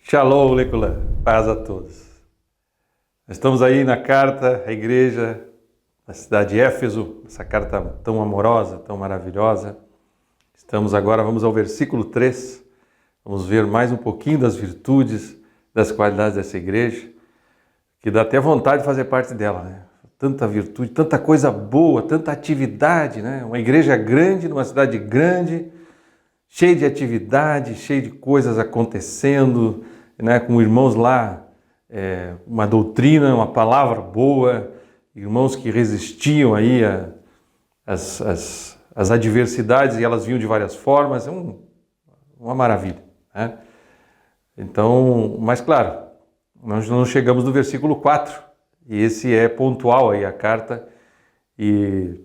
Shalom, Lecolan. Paz a todos. Estamos aí na carta à igreja da cidade de Éfeso, essa carta tão amorosa, tão maravilhosa. Vamos ao versículo 3. Vamos ver mais um pouquinho das virtudes, das qualidades dessa igreja, que dá até vontade de fazer parte dela, né? Tanta virtude, tanta coisa boa, tanta atividade, né? Uma igreja grande, numa cidade grande, cheia de atividade, cheia de coisas acontecendo, né? Com irmãos lá, uma doutrina, uma palavra boa, irmãos que resistiam aí às adversidades e elas vinham de várias formas, uma maravilha, né? Então, mas claro, nós não chegamos no versículo 4, e esse é pontual aí a carta, e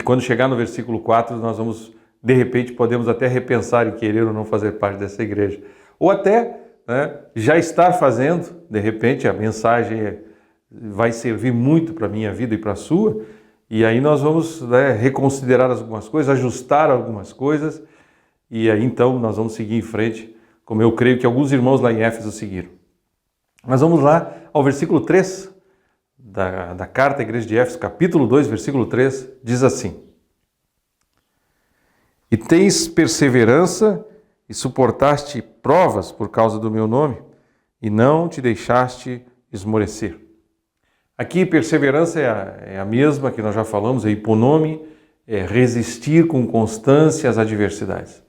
quando chegar no versículo 4 nós vamos, de repente, podemos até repensar em querer ou não fazer parte dessa igreja, ou até, né, já estar fazendo, de repente a mensagem vai servir muito para a minha vida e para a sua, e aí nós vamos, né, reconsiderar algumas coisas, ajustar algumas coisas, e aí então nós vamos seguir em frente, como eu creio que alguns irmãos lá em Éfeso seguiram. Mas vamos lá ao versículo 3 da carta à igreja de Éfeso, capítulo 2, versículo 3, diz assim: E tens perseverança e suportaste provas por causa do meu nome, e não te deixaste esmorecer. Aqui, perseverança é a mesma que nós já falamos, é hiponome, é resistir com constância às adversidades.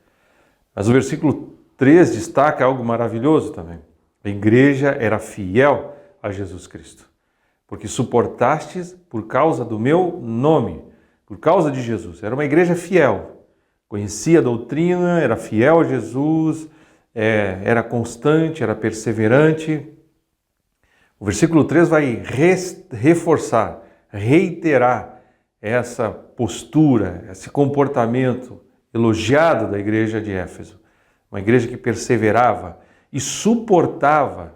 Mas o versículo 3 destaca algo maravilhoso também. A igreja era fiel a Jesus Cristo, porque suportastes por causa do meu nome, por causa de Jesus. Era uma igreja fiel, conhecia a doutrina, era fiel a Jesus, era constante, era perseverante. O versículo 3 vai reforçar, reiterar essa postura, esse comportamento elogiado da igreja de Éfeso. Uma igreja que perseverava e suportava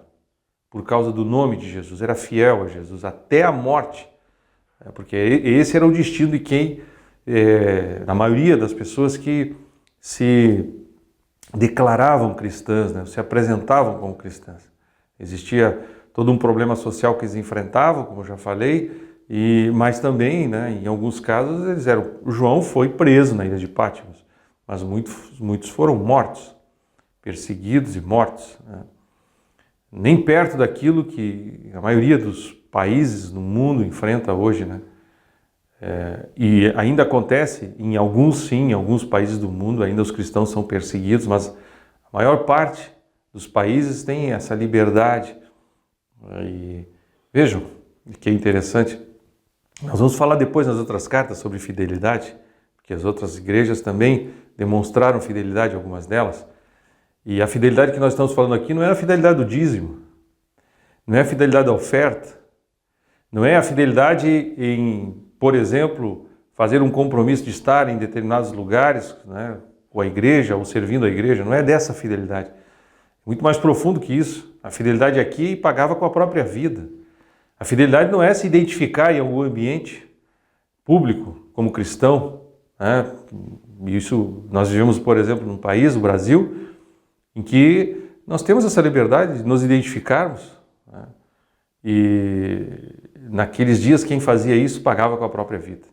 por causa do nome de Jesus, era fiel a Jesus até a morte, porque esse era o destino de quem, na maioria das pessoas que se declaravam cristãs, né, se apresentavam como cristãs. Existia todo um problema social que eles enfrentavam, como eu já falei, mas também, né, em alguns casos, o João foi preso na ilha de Patmos, mas muitos foram mortos, perseguidos e mortos, né? Nem perto daquilo que a maioria dos países no mundo enfrenta hoje, né? E ainda acontece, em alguns países do mundo ainda os cristãos são perseguidos, mas a maior parte dos países tem essa liberdade. E vejam que é interessante, nós vamos falar depois nas outras cartas sobre fidelidade, porque as outras igrejas também demonstraram fidelidade, algumas delas. E a fidelidade que nós estamos falando aqui não é a fidelidade do dízimo, não é a fidelidade da oferta, não é a fidelidade em, por exemplo, fazer um compromisso de estar em determinados lugares, né, com a igreja, ou servindo a igreja, não é dessa fidelidade. É muito mais profundo que isso. A fidelidade aqui pagava com a própria vida. A fidelidade não é se identificar em algum ambiente público como cristão, né? Isso nós vivemos, por exemplo, num país, o Brasil, em que nós temos essa liberdade de nos identificarmos, né? E naqueles dias quem fazia isso pagava com a própria vida.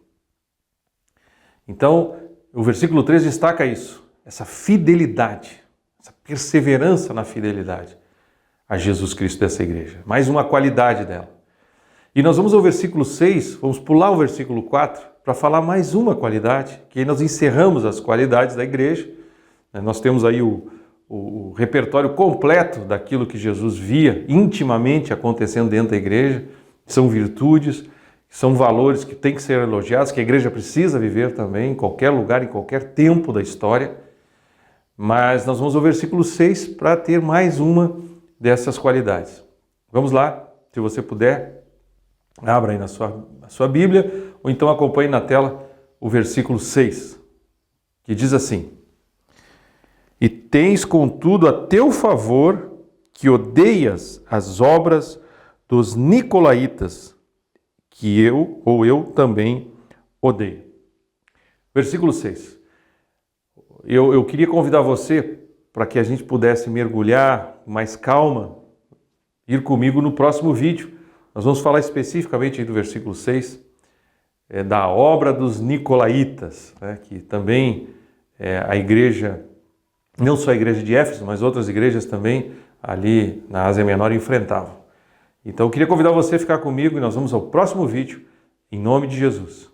Então, o versículo 3 destaca isso, essa fidelidade, essa perseverança na fidelidade a Jesus Cristo dessa igreja. Mais uma qualidade dela. E nós vamos ao versículo 6, vamos pular o versículo 4 para falar mais uma qualidade, que aí nós encerramos as qualidades da igreja. Nós temos aí o repertório completo daquilo que Jesus via intimamente acontecendo dentro da igreja. São virtudes, são valores que têm que ser elogiados, que a igreja precisa viver também, em qualquer lugar, em qualquer tempo da história. Mas nós vamos ao versículo 6 para ter mais uma dessas qualidades. Vamos lá, se você puder, abra aí na sua Bíblia, ou então acompanhe na tela o versículo 6, que diz assim: E tens, contudo, a teu favor que odeias as obras dos nicolaítas, que eu também odeio. Versículo 6. Eu queria convidar você para que a gente pudesse mergulhar com mais calma, ir comigo no próximo vídeo. Nós vamos falar especificamente aí do versículo 6, da obra dos Nicolaítas, né, que também a igreja, não só a igreja de Éfeso, mas outras igrejas também ali na Ásia Menor enfrentavam. Então eu queria convidar você a ficar comigo e nós vamos ao próximo vídeo, em nome de Jesus.